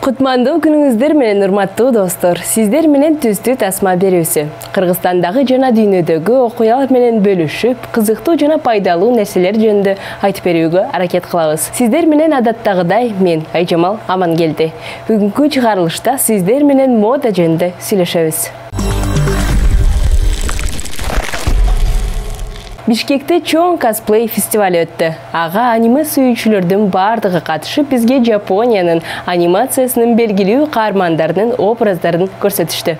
Кутмандуу күнүңүздөр менен урматтуу достор. Сиздер менен түздүү тасма берүүсү. Кыргызстандагы жана дүйнөдөгү окуялар менен бөлүшүп, кызыктуу жана пайдалуу нерселер жөнүндө айтып берүүгө аракет кылабыз. Сиздер менен адаттагыдай мен Айжамал Амангелди. Бүгүнкү чыгарылышта сиздер менен мода жөнүндө сүйлөшөбүз. Бишкекте чоң косплей фестивалі өтті. Ага аниме сүйүүчүлөрдүн бардыгы катышып, бизге Жапониянын анимациясынын белгилүү каармандарынын образдарын көрсөтүштү.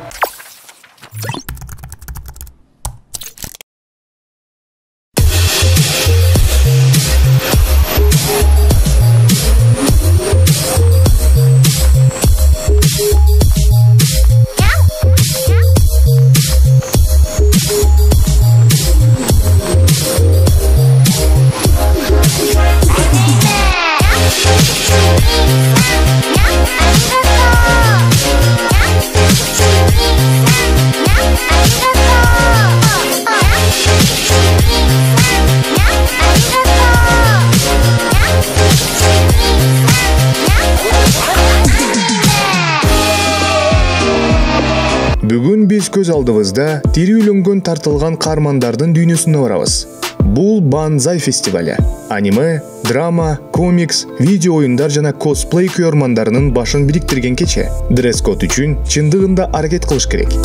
Бүгүн биз көз алдыбызда тирүүлөнгөн тартылган каармандардын дүйнөсүнө барабыз. Бул Банзай фестивале. Аниме, драма, комикс, видео оюндар жана косплей көрмандарынын башын бириктирген кече. Дресс-код үчүн чындыгында аракет кылыш керек.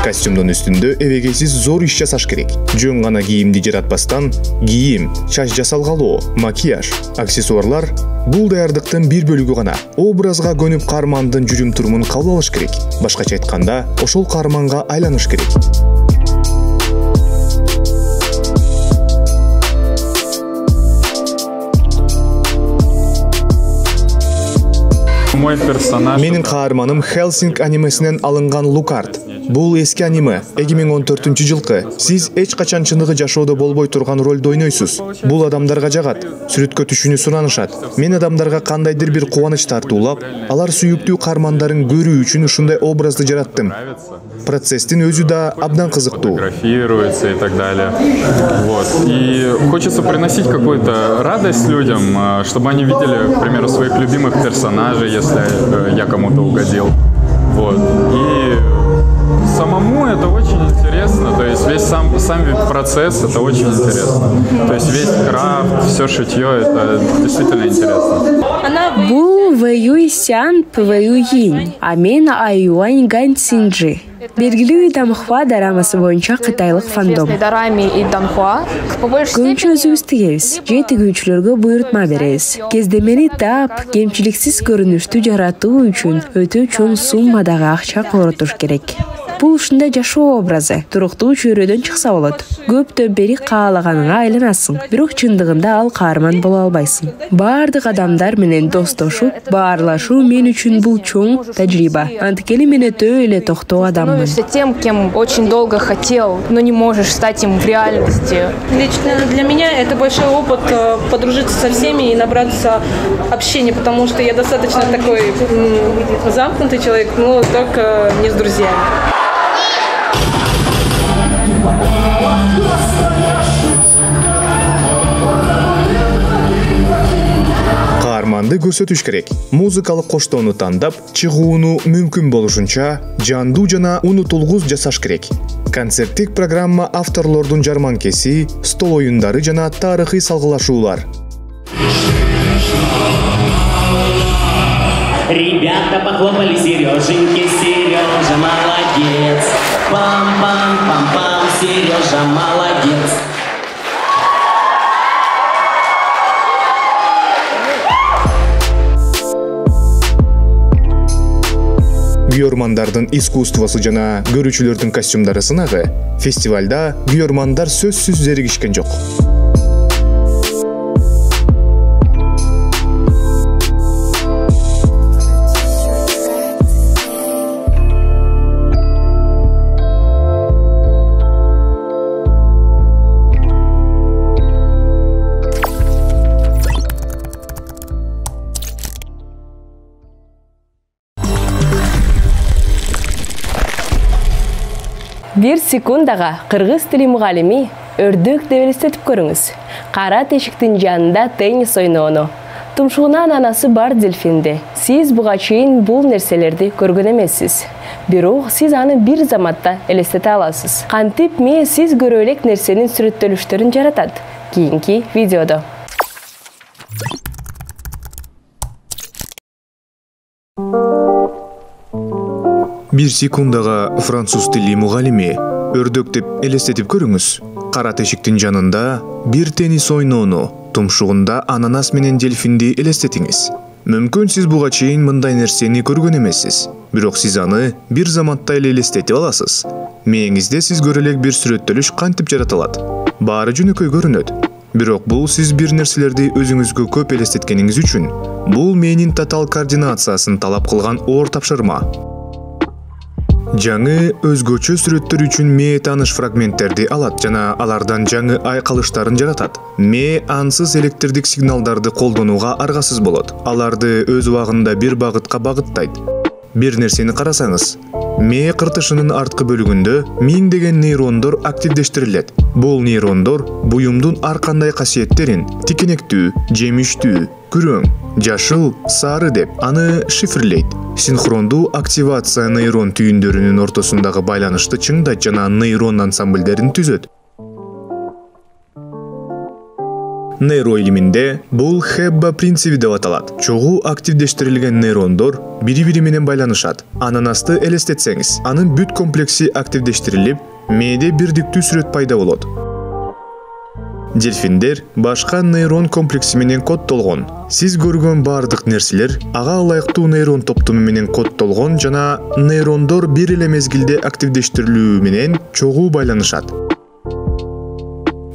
Костюмдун үстүндө эбегейсиз зор иш жасаш керек. Жөн гана кийимди жаратпастан, кийим, чач жасалгалоо, макияж, аксессуарлар бул даярдыктын бир бөлүгү гана. Образга көнүп каармандын жүрүм-турумун кабыл алыш керек. Башкача айтканда, ошол каарманга айланыш керек. Менин каарманым Хелсинг анимесинен алынган Лукард. Бул эски аниме, 2014-жылкы. Сиз эч качан чындыгы жашоодо болбой турган ролду ойнойсуз. Бул адамдарга жагат, сүрөткө түшүүнү суранышат. Мен адамдарга кандайдыр бир кубаныч тартуулап, алар сүйүктүү каармандарын көрүү үчүн ушундай образды жараттым. Процесстин өзү да абдан кызыктуу. Фотографируется и так далее. Вот. И хочется приносить какую-то радость людям, чтобы они видели, к примеру, своих любимых персонажей, если я кому-то угодил. Вот. И самому это очень интересно, то есть весь сам процесс это очень интересно. То есть весь крафт, все шитье, это действительно интересно. Бул Вэюйсян Пвэюйин, а мен Аюань Ганцинджи. Белгилүү Данхуа дорамасы боюнча кытайлык фандом. Көбүнчө өзүбүз тигебиз, же тигүүчүлөргө буйрутма беребиз. Кездемени таап, кемчиликсиз көрүнүштү жаратуу үчүн өтө чоң суммадагы акча коротуш керек. Бул ушундай жашоо образы, туруктуу чөйрөдөн чыкса болот. Көптөн бери каалаганыңа айланасың, бирок чындыгында ал каарман боло албайсың. Бардык адамдар менен достошуп, баарлашуу мен үчүн бул чоң тажрыйба. Анткени мен өтө эле токтоо адаммын. Тем, кем очень долго хотел, но не можешь стать им в реальности. Лично для меня это большой опыт подружиться со всеми и набраться общения, потому что я достаточно такой замкнутый человек, но только не с друзьями. каарманды көрсөтүш керек. Музыкалык коштоону тандап, чыгууну мүмкүн болушунча жандуу жана унутулгуус жасаш керек. Концерттик программа авторлордун жарманкеси, стол оюндары жана тарыхый салгылашуулар. Ребята похлопали Сереженьке, Сережа молодец. Пам-пам-пам-пам, Сережа молодец. Күйөрмандардын искусствосу жана көрүүчүлөрдүн костюмдары сынагы. Фестивалда күйөрмандар сөзсүз зеригишкен жок. Бир секундага кыргыз тили мугалими өрдөк деп элестетип көрүңүз. Кара тешиктин жанында теннис ойноону. Тумшугунан анасы бар дельфинди. Сиз буга чейин бул нерселерди көргөн эмессиз. Бирок сиз аны бир заматта элестете аласыз. Кантип ме сиз көрө элек нерсенин сүрөттөлүштөрүн жаратат. Кийинки видеодо. Бир секундага француз тили мугалими өрдөк деп элестетип көрүңүз. Кара тешиктин жанында бир теннис ойноону, тумшугунда ананас менен дельфинди элестетиңиз. Мүмкүн сиз буга чейин мындай нерсени көргөн эмессиз, бирок сиз аны бир заматта эле элестетип аласыз. Мээңизде сиз көрө элек бир сүрөттөлүш кантип жаратылат. Баары жөнөкөй көрүнөт. Бирок бул сиз бир нерселерди өзүңүзгө көп элестеткениңиз үчүн, бул мээнин тотал координациясын талап кылган оор тапшырма. Жаңы өзгөчө сүрөттөр үчүн мээ тааныш фрагменттерди алат жана алардан жаңы айкалыштарын жаратат. Мээ ансыз электрдик сигналдарды колдонууга аргасыз болот. Аларды өз убагында бир багытка багыттайт. Бир нерсени карасаңыз, мээ кыртышынын арткы бөлүгүндө миңдеген нейрондор активдештирилет. Бул нейрондор буюмдун ар кандай касиеттерин тикенектүү, жемиштүү, күрөң, жашыл, сары деп аны шифрлейт. Синхрондуу активация нейрон түйүндөрүнүн ортосундагы байланышты чыңдайт жана нейрон ансамбльдерин түзөт. Нейроилиминде бул Хэбба принципи деп аталат. Чогуу активдештирилген нейрондор бири-бири менен байланышат. Ананасты элестетсеңиз, анын бүт комплекси активдештирилип, мээде бирдиктүү сүрөт пайда болот. Дельфиндер башка нейрон комплекси менен кодтолгон. Сиз көргөн бардык нерселер ага ылайыктуу нейрон топтому менен кодтолгон жана нейрондор бир эле мезгилде активдештирилүү менен чогуу байланышат.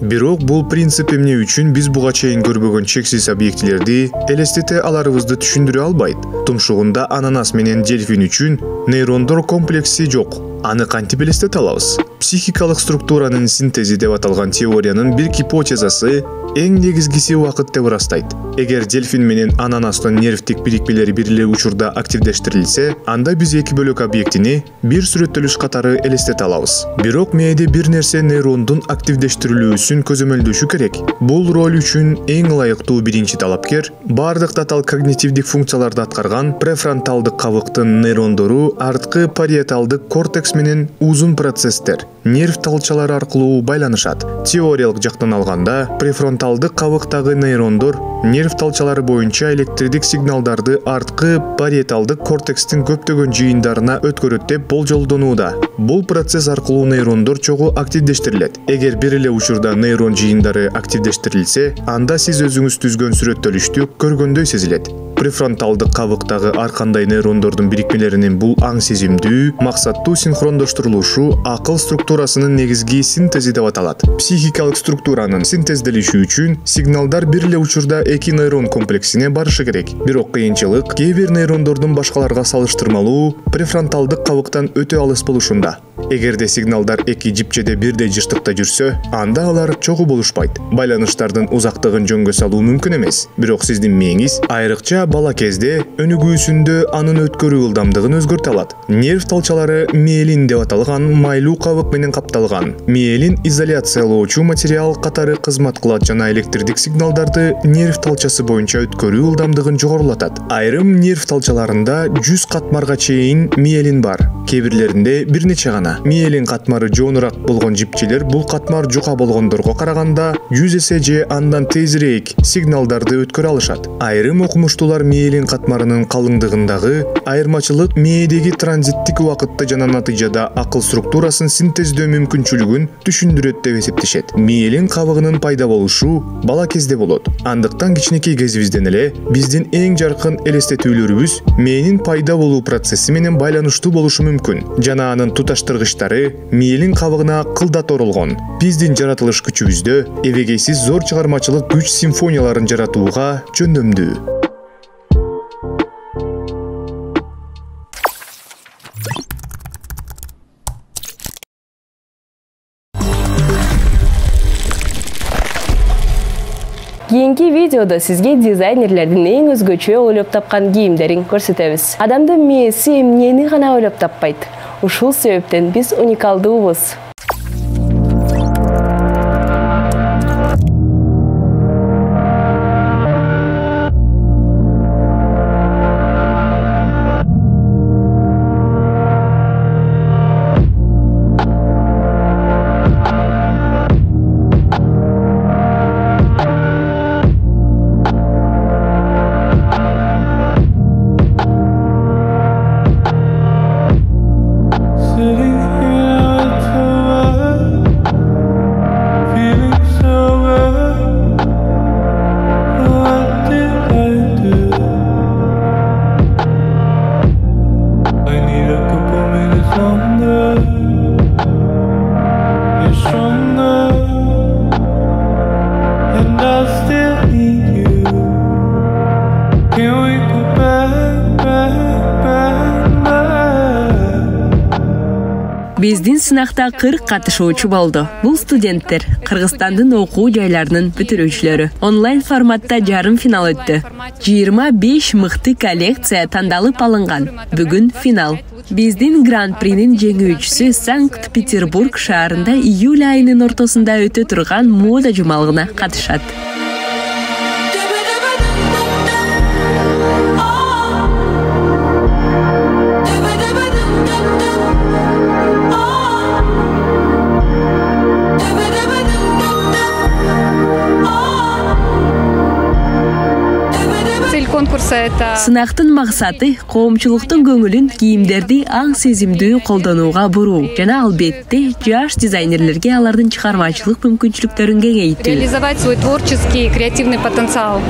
Бирок бул принцип эмне үчүн биз буга чейин көрбөгөн чексиз объектилерди элестете аларыбызды түшүндүрө албайт. Тумшугунда ананас менен дельфин үчүн нейрондор комплекси жок. Аны кантип элестете алабыз? Психикалык структуранын синтези деп аталган теориянын бир гипотезасы эң негизгиси убакыт деп ырастайт. Эгер дельфин менен ананастын нервтик бирикмелери бир эле учурда активдештирилсе, анда биз эки бөлөк объектини бир сүрөттөлүш катары элестете алабыз. Бирок мээде бир нерсе нейрондун активдештирилүүсүн көзөмөлдөшү керек. Бул роль үчүн эң ылайыктуу биринчи талапкер бардык тотал когнитивдик функцияларды аткарган префронталдык кабыктын нейрондору арткы париеталдык кортекс менен узун процесстер, нерв талчалары аркылуу байланышат. Теориялык жактан алганда, префронталдык кабыктагы нейрондор нерв талчалары боюнча электрдик сигналдарды арткы париеталдык кортекстин көптөгөн жыйындарына өткөрөт деп болжолдонууда. Бул процесс аркылуу нейрондор чогуу активдештирилет. Эгер бир эле учурда нейрон жыйындары активдештирилсе, анда сиз өзүңүз түзгөн сүрөттөлүштү көргөндөй сезилет. Префронталдык кабыктагы ар кандай нейрондордун бирикмелеринин бул аң сезимдүү, максаттуу синхрондоштурулушу акыл структурасынын негизги синтези деп аталат. Психикалык структуранын синтезделиши үчүн сигналдар бир эле учурда эки нейрон комплексине барышы керек. Бирок кыйынчылык кээ бир нейрондордун башкаларга салыштырмалуу префронталдык кабыктан өтө алыс болушунда. Эгерде сигналдар эки жипчеде бирдей жыштыкта жүрсө, анда алар чогуу болушпайт. Байланыштардын узактыгын жөнгө салуу мүмкүн эмес. Бирок сиздин мээңиз айрыкча бала кезде өнүгүүсүндө анын өткөрүү ылдамдыгын өзгөртө алат. Нерв талчалары миелин деп аталган майлуу кабык менен капталган. Миелин изоляциялоочу материал катары кызмат кылат жана электрдик сигналдарды нерв талчасы боюнча өткөрүү ылдамдыгын жогорулатат. Айрым нерв талчаларында 100 катмарга чейин миелин бар. Кээ бирлеринде бир нече гана. Миелин катмары жоонураак болгон жипчелер бул катмар жука болгондорго караганда 100 эсе же андан тезирээк сигналдарды өткөрө алышат. Айрым окумуштуулар миелин катмарынын калыңдыгындагы айырмачылык мээдеги транзиттик убакытты жана натыйжада акыл структурасын синтездөө мүмкүнчүлүгүн түшүндүрөт деп эсептешет. Миелин кабыгынын пайда болушу бала кезде болот. Андыктан кичинекей кезибизден эле биздин эң жаркын элестетүүлөрүбүз мээнин пайда болуу процесси менен байланыштуу болушу мүмкүн жана анын туташтыргычтары миелин кабыгына кылдат оролгон. Биздин жаратылыш күчүбүздө эбегейсиз зор чыгармачылык күч симфонияларын жаратууга жөндөмдүү. Кийинки видеодо сизге дизайнерлердин эң өзгөчө ойлоп тапкан кийимдерин көрсөтөбүз. Адамдын мээси эмнени гана ойлоп таппайт. Ушул себептен биз уникалдуубуз. Биздин сынакта 40 катышуучу болду. Бул студенттер Кыргызстандын окуу жайларынын бүтүрүүчүлөрү. Онлайн форматта жарым финал өттү. 25 мыкты коллекция тандалып алынган. Бүгүн финал. Биздин гран-принин жеңүүчүсү Санкт-Петербург шаарында июль айынын ортосунда өтө турган мода жумалыгына катышат. Сынактын максаты коомчулуктун көңүлүн кийимдерди аң сезимдүү колдонууга буруу жана албетте жаш дизайнерлерге алардын чыгармачылык мүмкүнчүлүктөрүн кеңейтүү. Реализовать свой творческий и креативный потенциал.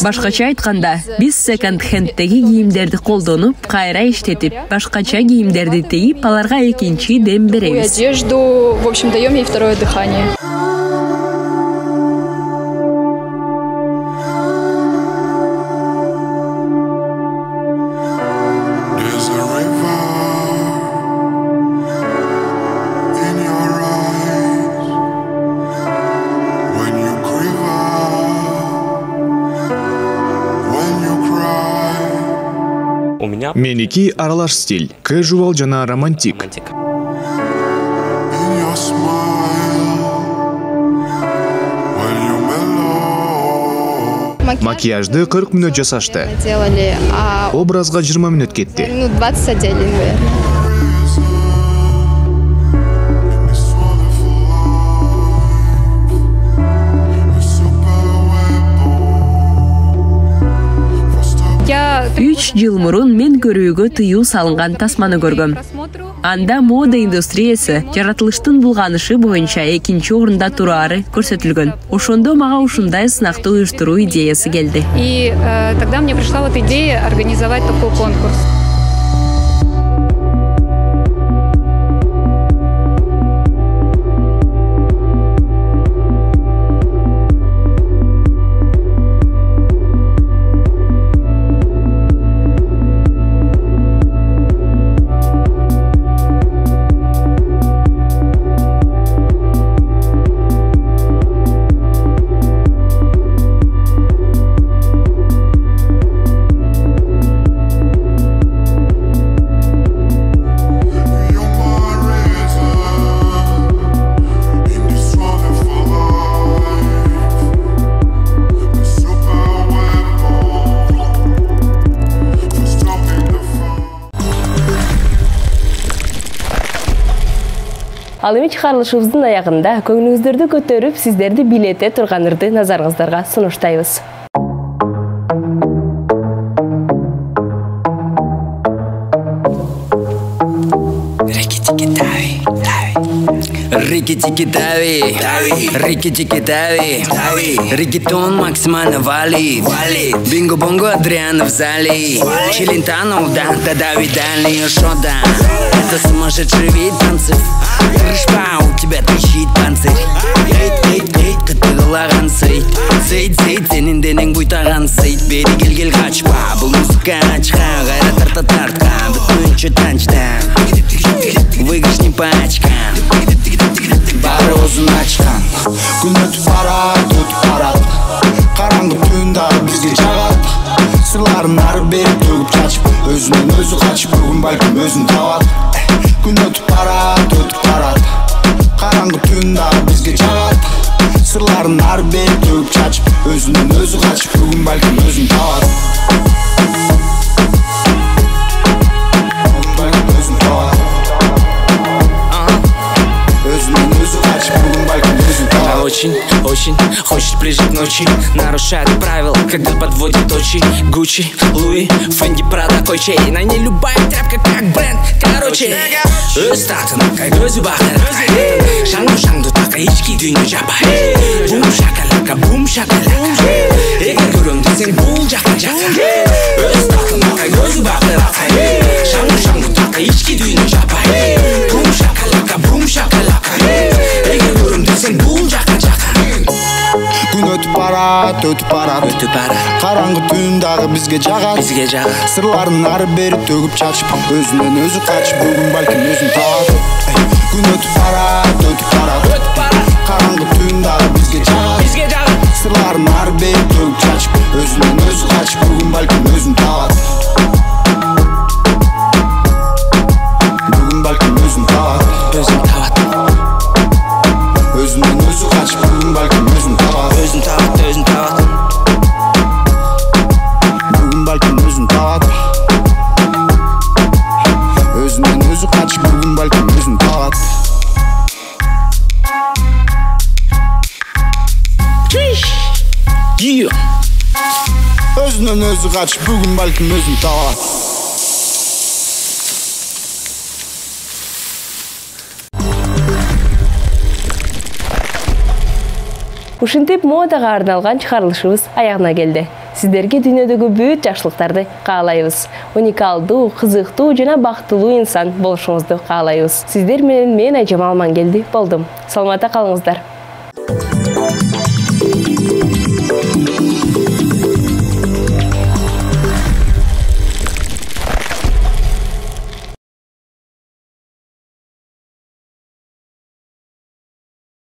Башкача айтканда, биз секонд-хенддеги кийимдерди колдонуп, кайра иштетип, башкача кийимдерди тегип, аларга экинчи дем беребиз. Одежду, в общем, даем ей второе дыхание. Меники аралаш стиль, casual жана романтик. Макияжды 40 мүнөт жасашты. Образга 20 мүнөт кетти. 20 отделин, наверное. 3 жыл мурун мен көрүүгө тыюу салынган тасманы көргөм. Анда мода индустриясы жаратылыштын булганышы боюнча 2-нчи орунда турары көрсөтүлгөн. Ошондо мага ушундай сынакты уюштуруу идеясы келди. И тогда мне пришла вот идея организовать такой конкурс. Ал эми чыгарылышыбыздын аягында көңүлүңүздөрдү көтөрүп, сиздерди билете турган ырды назарыңыздарга сунуштайбыз. Рики-тики-дави, рики-тики-дави, регетон максимально валит. Бинго-бонго Адриана в зале, Челентано, да, дави дальний шода. Это сумасшедший вид танцев. Рышпа, у тебя трещит панцирь. Эй, кытыгылаган сый. Сый, сенин денең буйтаган сый. Бери кел качпа, бул музыка ачка, гайра тартка, бүтүнчө танчта. Выигрыш не пачка. Бары өзүн ачкан. Күн өтүп барат. Караңгы түн дагы бизге жагат. Сырларын ары бери төгүп чачып, өзүнөн өзү качып, бүгүн балким өзүн табат. Күн өтүп барат. Караңгы түн дагы бизге жагат. Сырларын ары бери төгүп чачып, өзүнөн өзү качып, бүгүн балким өзүн табат. Очень хочет прижать ночи. Нарушает правила, когда подводит очи. Гуччи, Луи, Фенди, Прада, Койчей. На ней любая тряпка как бренд. Короче, статуна, как gözü bakır. Шаңду така ички дүйнө жапай. Бум шакалака. Эгер көрөм десең бул жака. Статуна, как gözü bakır. Шаңду така ички дүйнө жапай. Бум шакалака. Эгер көрөм десең бул жака. Күн өтүп барат. Караңгы түн дагы бизге жагат. Сырларын ары бери төгүп чачып, өзүнөн өзү качып, бүгүн балким өзүн табат. Күн өтүп барат. Караңгы түн дагы бизге жагат. Сырларын ары бери төгүп чачып, өзүнөн өзү качып, бүгүн балким өзүн табат. Бүгүн балким өзүн табат. Өзүнөн өзү качып, бүгүн балким өзүн табат. Бүгүн балким өзүн табат. Өзүнөн өзү качып, бүгүн балким өзүн табат. Өзүнөн өзү качып, бүгүн балким өзүн табат. Ушинтип модага арналган чыгарылышыбыз аягына келди. Сиздерге дүйнөдөгү бүт жакшылыктарды каалайбыз. Уникалдуу, кызыктуу жана бактылуу инсан болушуңузду каалайбыз. Сиздер менен мен Айжамал Мангелди болдум. Саламатта калыңыздар.